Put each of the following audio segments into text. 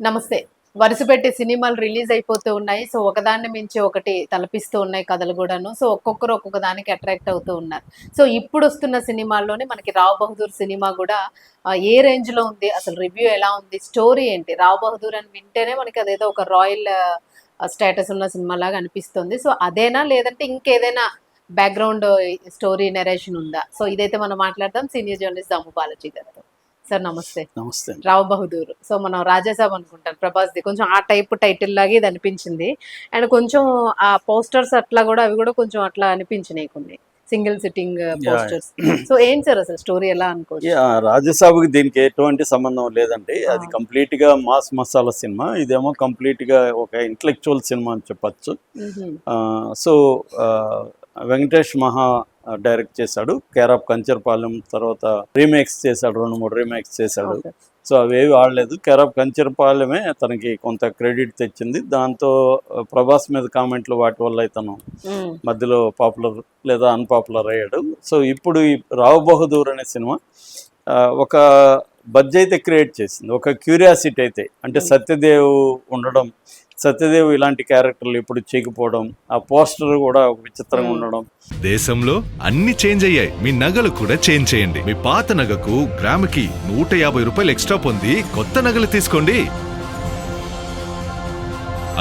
నమస్తే. వరుసపెట్టి సినిమాలు రిలీజ్ అయిపోతూ ఉన్నాయి. సో, ఒకదాన్ని మించి ఒకటి తలపిస్తూ ఉన్నాయి కథలు గూడాను. సో, ఒక్కొక్కరు ఒక్కొక్క దానికి అట్రాక్ట్ అవుతూ ఉన్నారు. సో, ఇప్పుడొస్తున్న సినిమాల్లోనే మనకి 'రావ్ బహదూర్' సినిమా గూడా ఏ రేంజ్‌లో ఉంది? అసలు రివ్యూ ఎలా ఉంది? స్టోరీ ఏంటి? 'రావ్ బహదూర్' అని వింటేనే మనకి అదేదో ఒక రాయల్ స్టేటస్ ఉన్న సినిమాలాగా అనిపిస్తుంది. సో, అదేనా? లేదంటే ఇంకేదైనా బ్యాక్‌గ్రౌండ్ స్టోరీ నరేషన్ ఉందా? సో, ఇదైతే మనం మాట్లాడదాం సీనియర్ జర్నలిస్ట్ దాము బాలాజీ గారితో. సార్ నమస్తే. నమస్తే. 'రావ్ బహదూర్' సో, మనం 'రాజాసాబ్' అనుకుంటాను ప్రభాస్‌ది. కొంచెం ఆ టైప్ టైటిల్ లాగే ఇది అనిపించింది. అండ్ కొంచెం ఆ పోస్టర్స్ అట్లా గూడా అవి గూడా కొంచెం అట్లా అనిపించినాయి కొన్ని. Single sitting posters. సో, ఏంటి సార్ అసలు స్టోరీ ఎలా అనుకోవచ్చు? రాజసాబ్‌కి దీనికి ఎటువంటి సంబంధం లేదండి. ఆ! అది కంప్లీట్‌గా మాస్ మసాలా సినిమా. ఇదేమో కంప్లీట్‌గా ఒక ఇంటలెక్చువల్ సినిమా అని చెప్పొచ్చు. హుహు. సో, వెంకటేష్ మహా డైరెక్ట్ చేశాడు. 'కేర్ ఆఫ్ కంచరపాలెం' తర్వాత రీమేక్స్ చేశాడు. 2, 3 రీమేక్స్ చేశాడు. ఓకే. సో, అవేవి ఆడలేదు. 'కేర్ ఆఫ్ కంచరపాలెమే' తనకి కొంత క్రెడిట్ తెచ్చింది. దాంతో ప్రభాస్ మీద కామెంట్లు వాటి వల్ల ఇతను హ్మ్. మధ్యలో పాపులర్ లేదా అన్పాపులర్ అయ్యాడు. సో, ఇప్పుడు ఈ 'రావ్ బహదూర్' అనే సినిమా ఒక బజ్ అయితే క్రియేట్ చేసింది. ఒక క్యూరియాసిటీ అయితే. అంటే హ్మ్. సత్యదేవ్ ఉండడం, సత్యదేవ్ ఇలాంటి క్యారెక్టర్లు ఎప్పుడు చేయకపోవడం, ఆ పోస్టర్ కూడా ఒక విచిత్రంగా ఉండడం. దేశంలో అన్ని చేంజ్ అయ్యాయి. మీ నగలు కూడా చేంజ్ చేయండి. మీ పాత నగకు గ్రాముకి 150 రూపాయలు ఎక్స్ట్రా పొంది కొత్త నగలు తీసుకోండి.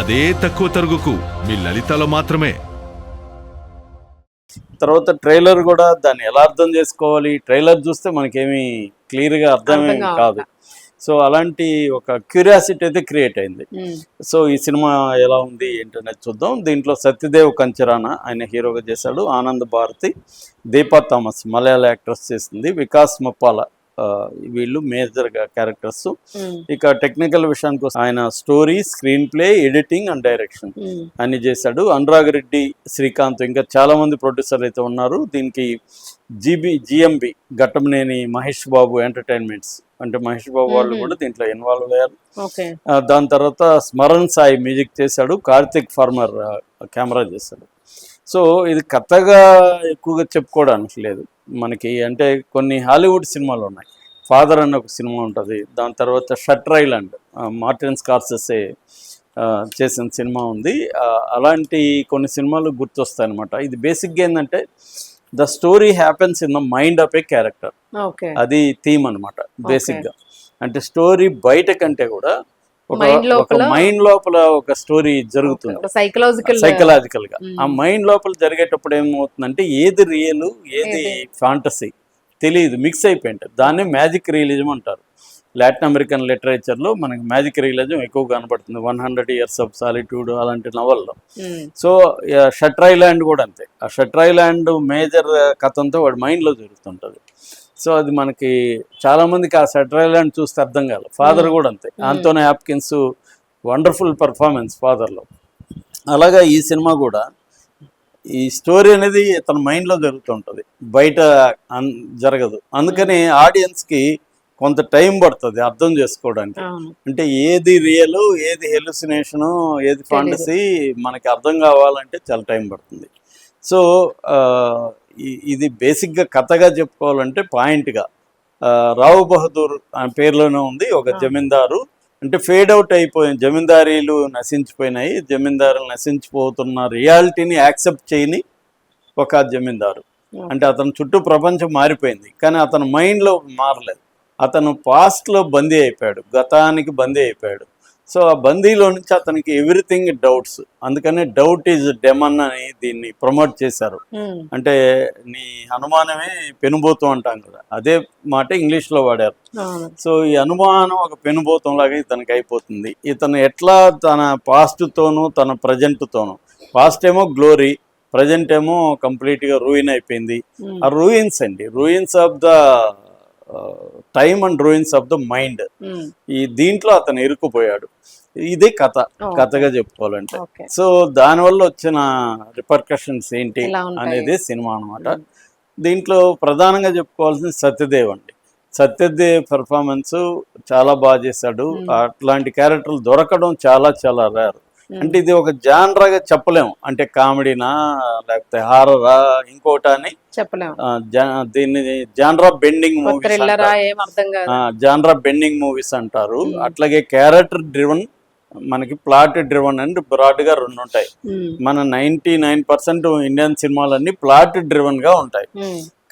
అదే తక్కువ తరుగుకు మీ లలితలో మాత్రమే. తర్వాత ట్రైలర్ కూడా దాన్ని ఎలా అర్థం చేసుకోవాలి, ట్రైలర్ చూస్తే మనకేమీ క్లియర్గా అర్థమే అర్థం కాదు. కావట్లా. సో, అలాంటి ఒక క్యూరియాసిటీ అయితే క్రియేట్ అయింది. హ్మ్. సో, ఈ సినిమా ఎలా ఉంది ఏంటనేది చూద్దాం. దీంట్లో సత్యదేవ్ కంచరాన ఆయన హీరోగా చేశాడు. ఆనంద్ భారతి, దీపా థామస్ మలయాళ యాక్ట్రెస్ చేసింది. వికాస్ ముప్పాల వీళ్ళు మేజర్గా క్యారెక్టర్స్. హ్మ్. ఇక టెక్నికల్ విషయానికి వస్తే ఆయన story, screen play, editing and direction హ్మ్. అన్ని చేశాడు. అనురాగ్ రెడ్డి, శ్రీకాంత్ ఇంకా చాలామంది ప్రొడ్యూసర్లు అయితే ఉన్నారు. దీనికి జిఎంబి ఘట్టమనేని మహేష్ బాబు ఎంటర్టైన్మెంట్స్ అంటే మహేష్ బాబు వాళ్ళు కూడా దీంట్లో ఇన్వాల్వ్ అయ్యారు. ఓకే. దాని తర్వాత స్మరణ్ సాయి మ్యూజిక్ చేశాడు. కార్తిక్ ఫార్మర్ కెమెరా చేశాడు. సో, ఇది కొత్తగా ఎక్కువగా చెప్పుకోవడానికి లేదు మనకి. అంటే కొన్ని హాలీవుడ్ సినిమాలు ఉన్నాయి. ఫాదర్ అన్న ఒక సినిమా ఉంటుంది. దాని తర్వాత షట్టర్ ఐలాండ్ మార్టిన్ స్కార్సెసే చేసిన సినిమా ఉంది. అలాంటి కొన్ని సినిమాలు గుర్తొస్తాయి అనమాట. ఇది బేసిక్గా ఏంటంటే the story happens in the mind of A character. Okay. అది థీమ్ అనమాట బేసిక్గా. అంటే స్టోరీ బయట కంటే కూడా ఒక మైండ్ ఒక లోపల మైండ్ లోపల ఒక స్టోరీ జరుగుతుంది సైకలాజికల్ గా. ఆ మైండ్ లోపల జరిగేటప్పుడు ఏమవుతుందంటే ఏది రియల్ ఏది ఫాంటసీ తెలియదు, మిక్స్ అయిపోయింటారు. దాన్నే మ్యాజిక్ రియలిజం అంటారు. లాటిన్ అమెరికన్ లిటరేచర్లో మనకి మ్యాజిక్ రియలిజం ఎక్కువ కనబడుతుంది. 100 Years of Solitude అలాంటి నవల్లో. సో, షట్టర్ ఐలాండ్ కూడా అంతే. ఆ షట్టర్ ఐలాండ్ మేజర్ కథంతో వాడి మైండ్లో జరుగుతుంటుంది. సో, అది మనకి చాలామందికి ఆ షట్టర్ ఐలాండ్ చూస్తే అర్థం కాదు. ఫాదర్ కూడా అంతే. ఆంటోనీ హాప్కిన్స్ వండర్ఫుల్ పర్ఫార్మెన్స్ ఫాదర్లో. అలాగా ఈ సినిమా కూడా ఈ స్టోరీ అనేది తన మైండ్లో జరుగుతుంటుంది, బయట జరగదు. అందుకని ఆడియన్స్కి కొంత టైం పడుతుంది అర్థం చేసుకోవడానికి. అంటే ఏది రియల్, ఏది హెలుసినేషను, ఏది ఫాంటసీ మనకి అర్థం కావాలంటే చాలా టైం పడుతుంది. సో, ఇది బేసిక్గా కథగా చెప్పుకోవాలంటే పాయింట్గా రావ్ బహదూర్ పేరులోనే ఉంది. ఒక జమీందారు అంటే ఫేడ్ అవుట్ అయిపోయిన జమీందారీలు నశించిపోయినాయి. జమీందారులు నశించిపోతున్న రియాలిటీని యాక్సెప్ట్ చేయని ఒక జమీందారు. అంటే అతని చుట్టూ ప్రపంచం మారిపోయింది, కానీ అతని మైండ్లో మారలేదు. అతను పాస్ట్లో బందీ అయిపోయాడు, గతానికి బందీ అయిపోయాడు. సో, ఆ బందీలో నుంచి అతనికి ఎవ్రీథింగ్ డౌట్స్. అందుకనే డౌట్ ఈజ్ డెమన్ అని దీన్ని ప్రమోట్ చేశారు. అంటే నీ అనుమానమే పెనుభూతం అంటాం కదా, అదే మాట ఇంగ్లీష్లో వాడారు. సో, ఈ అనుమానం ఒక పెనుభూతం లాగా ఇతనికి అయిపోతుంది. ఇతను ఎట్లా తన పాస్ట్తోనూ తన ప్రజెంట్తోనూ, పాస్ట్ ఏమో గ్లోరీ, ప్రజెంట్ ఏమో కంప్లీట్గా రూయిన్ అయిపోయింది. ఆ రూయిన్స్ అండి, ruins of the time and ruins of the mind. ఈ దీంట్లో అతను ఇరుక్కుపోయాడు. ఇదే కథగా చెప్పుకోవాలంటే. సో, దానివల్ల వచ్చిన రిపర్కషన్స్ ఏంటి అనేది సినిమా అనమాట. దీంట్లో ప్రధానంగా చెప్పుకోవాల్సింది సత్యదేవ్ అండి. సత్యదేవ్ పెర్ఫార్మెన్స్ చాలా బాగా చేశాడు. అట్లాంటి క్యారెక్టర్లు దొరకడం చాలా చాలా రేర్. అంటే ఇది ఒక జానరాగా చెప్పలేము, అంటే కామెడీనా లేకపోతే హారరా ఇంకోటా అని చెప్పలేము. దీన్ని జానరా బెండింగ్ మూవీస్ థ్రిల్లరా ఏం అర్థం కాదు. జానరా బెండింగ్ మూవీస్ అంటారు. అట్లాగే క్యారెక్టర్ డ్రివన్, మనకి ప్లాట్ డ్రివన్ అండ్ బ్రాడ్ గా రెండు ఉంటాయి. మన 99% ఇండియన్ సినిమాలన్నీ ప్లాట్ డ్రివన్ గా ఉంటాయి,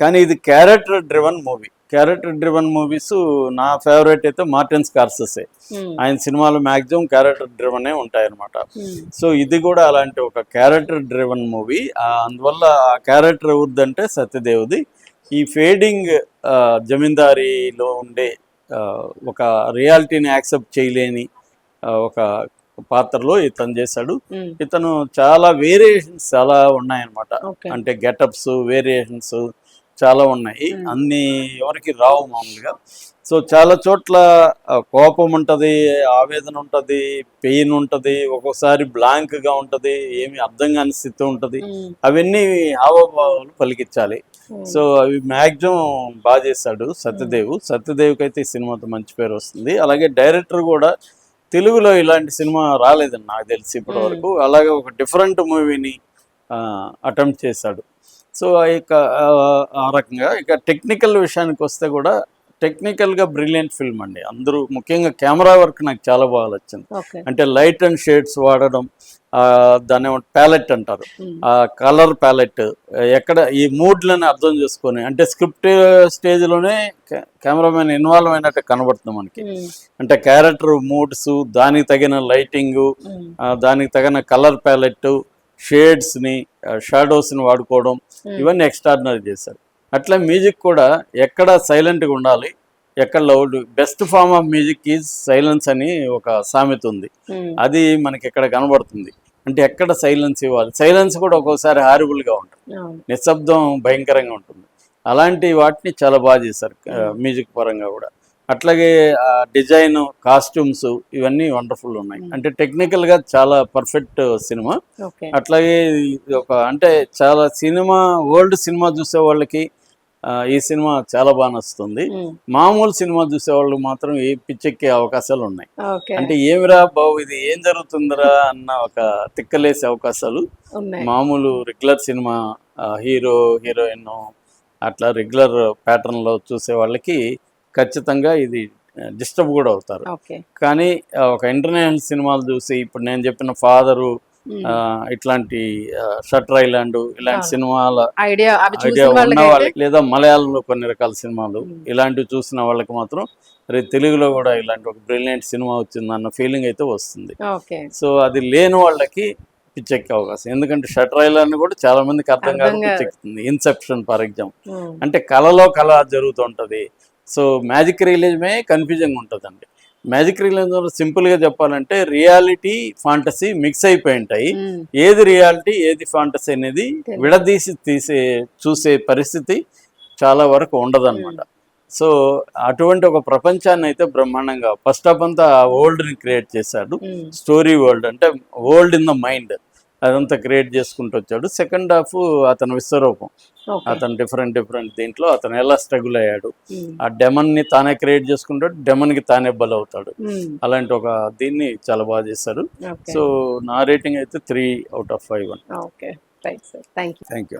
కానీ ఇది character driven movie. Character driven movies నా ఫేవరెట్ అయితే మార్టిన్ స్కార్సెసే. ఆయన సినిమాలు మ్యాక్సిమం క్యారెక్టర్ డ్రివనే ఉంటాయి అనమాట. సో ఇది కూడా అలాంటి ఒక క్యారెక్టర్ డ్రివన్ మూవీ. అందువల్ల ఆ క్యారెక్టర్ ఎవరిదంటే సత్యదేవ్ది. ఈ ఫేడింగ్ జమీందారీలో ఉండే ఒక రియాలిటీని యాక్సెప్ట్ చేయలేని ఒక పాత్రలో ఇతను చేశాడు. ఇతను చాలా వేరియేషన్స్ చాలా ఉన్నాయన్నమాట. అంటే గెటప్స్ వేరియేషన్స్ చాలా ఉన్నాయి, అన్ని ఎవరికి రావు మామూలుగా. సో చాలా చోట్ల కోపం ఉంటుంది, ఆవేదన ఉంటుంది, పెయిన్ ఉంటుంది, ఒక్కొక్కసారి బ్లాంక్గా ఉంటుంది, ఏమి అర్థం కాని స్థితి ఉంటుంది. అవన్నీ హావభావాలు పలికించాలి. సో అవి మ్యాక్సిమం బాగా చేశాడు సత్యదేవ్. సత్యదేవ్కి అయితే ఈ సినిమాతో మంచి పేరు వస్తుంది. అలాగే డైరెక్టర్ కూడా తెలుగులో ఇలాంటి సినిమా రాలేదని నాకు తెలిసి ఇప్పటి వరకు. అలాగే ఒక డిఫరెంట్ మూవీని అటెంప్ట్ చేశాడు. సో ఇక ఆ రకంగా ఇక టెక్నికల్ విషయానికి వస్తే కూడా టెక్నికల్గా బ్రిలియంట్ ఫిల్మ్ అండి. అందరూ ముఖ్యంగా కెమెరా వర్క్ నాకు చాలా బాగా నచ్చింది. అంటే లైట్ అండ్ షేడ్స్ వాడడం, దాన్ని ప్యాలెట్ అంటారు, ఆ కలర్ ప్యాలెట్, ఎక్కడ ఈ మూడ్లను అర్థం చేసుకొని, అంటే స్క్రిప్ట్ స్టేజ్లోనే కెమెరామెన్ ఇన్వాల్వ్ అయినట్టు కనబడుతుంది మనకి. అంటే క్యారెక్టర్ మూడ్స్, దానికి తగిన లైటింగు, దానికి తగిన కలర్ ప్యాలెట్, షేడ్స్ని, షాడోస్ని వాడుకోవడం, ఇవన్నీ ఎక్స్ట్రాడినరీ చేశారు. అట్లా మ్యూజిక్ కూడా ఎక్కడ సైలెంట్గా ఉండాలి, ఎక్కడ loud. Best form of music is silence అని ఒక సామెత ఉంది. అది మనకి ఎక్కడ కనబడుతుంది. అంటే ఎక్కడ సైలెన్స్ ఇవ్వాలి. సైలెన్స్ కూడా ఒక్కోసారి హారిబుల్గా ఉంటుంది, నిశ్శబ్దం భయంకరంగా ఉంటుంది. అలాంటి వాటిని చాలా బాగా చేశారు మ్యూజిక్ పరంగా కూడా. అట్లాగే డిజైన్, కాస్ట్యూమ్స్ ఇవన్నీ వండర్ఫుల్ ఉన్నాయి. అంటే టెక్నికల్గా చాలా పర్ఫెక్ట్ సినిమా. అట్లాగే ఒక అంటే చాలా సినిమా, ఓల్డ్ సినిమా చూసే వాళ్ళకి ఈ సినిమా చాలా బాగా నచ్చుతుంది. మామూలు సినిమా చూసే వాళ్ళు మాత్రం ఏ పిచ్చెక్కే అవకాశాలు ఉన్నాయి. అంటే ఏమిరా బాబు ఇది ఏం జరుగుతుందిరా అన్న ఒక తిక్కలేసే అవకాశాలు. మామూలు రెగ్యులర్ సినిమా హీరో హీరోయిన్ అట్లా రెగ్యులర్ ప్యాటర్న్లో చూసే వాళ్ళకి ఖచ్చితంగా ఇది డిస్టర్బ్ కూడా అవుతారు. కానీ ఒక ఇంటర్నేషనల్ సినిమాలు చూసి ఇప్పుడు నేను చెప్పిన ఫాదరు, ఇట్లాంటి షట్టర్ ఐలాండ్, ఇలాంటి సినిమాల ఐడియా ఉన్న వాళ్ళకి, లేదా మలయాళంలో కొన్ని రకాల సినిమాలు ఇలాంటివి చూసిన వాళ్ళకి మాత్రం రేపు తెలుగులో కూడా ఇలాంటి ఒక బ్రిలియంట్ సినిమా వచ్చింది అన్న ఫీలింగ్ అయితే వస్తుంది. సో అది లేని వాళ్ళకి పిచ్చెక్కే అవకాశం. ఎందుకంటే షట్టర్ ఐలాండ్ కూడా చాలా మందికి అర్థం కాదు, పిచ్చెక్కుతుంది. ఇన్సెప్షన్ ఫర్ ఎగ్జాంపుల్, అంటే కళలో కళ జరుగుతుంటది. సో మ్యాజిక్ రియలిజమే కన్ఫ్యూజింగ్ ఉంటుందండి. మ్యాజిక్ రియలిజం సింపుల్గా చెప్పాలంటే రియాలిటీ ఫాంటసీ మిక్స్ అయిపోయి ఉంటాయి. ఏది రియాలిటీ ఏది ఫాంటసీ అనేది విడదీసి చూసే పరిస్థితి చాలా వరకు ఉండదన్నమాట. సో అటువంటి ఒక ప్రపంచాన్ని అయితే బ్రహ్మాండంగా ఫస్ట్ హాఫ్ అంతా వరల్డ్ని క్రియేట్ చేశాడు. స్టోరీ వరల్డ్ అంటే వరల్డ్ ఇన్ ద మైండ్, అదంతా క్రియేట్ చేసుకుంటూ వచ్చాడు. సెకండ్ హాఫ్ అతను విశ్వరూపం, అతను డిఫరెంట్ దీంట్లో అతను ఎలా స్ట్రగుల్ అయ్యాడు, ఆ డెమన్ని తానే క్రియేట్ చేసుకుంటాడు, డెమన్కి తానే బలవుతాడు. అలాంటి ఒక దీన్ని చాలా బాగా చేశారు. సో నా రేటింగ్ అయితే 3/5. Thank you.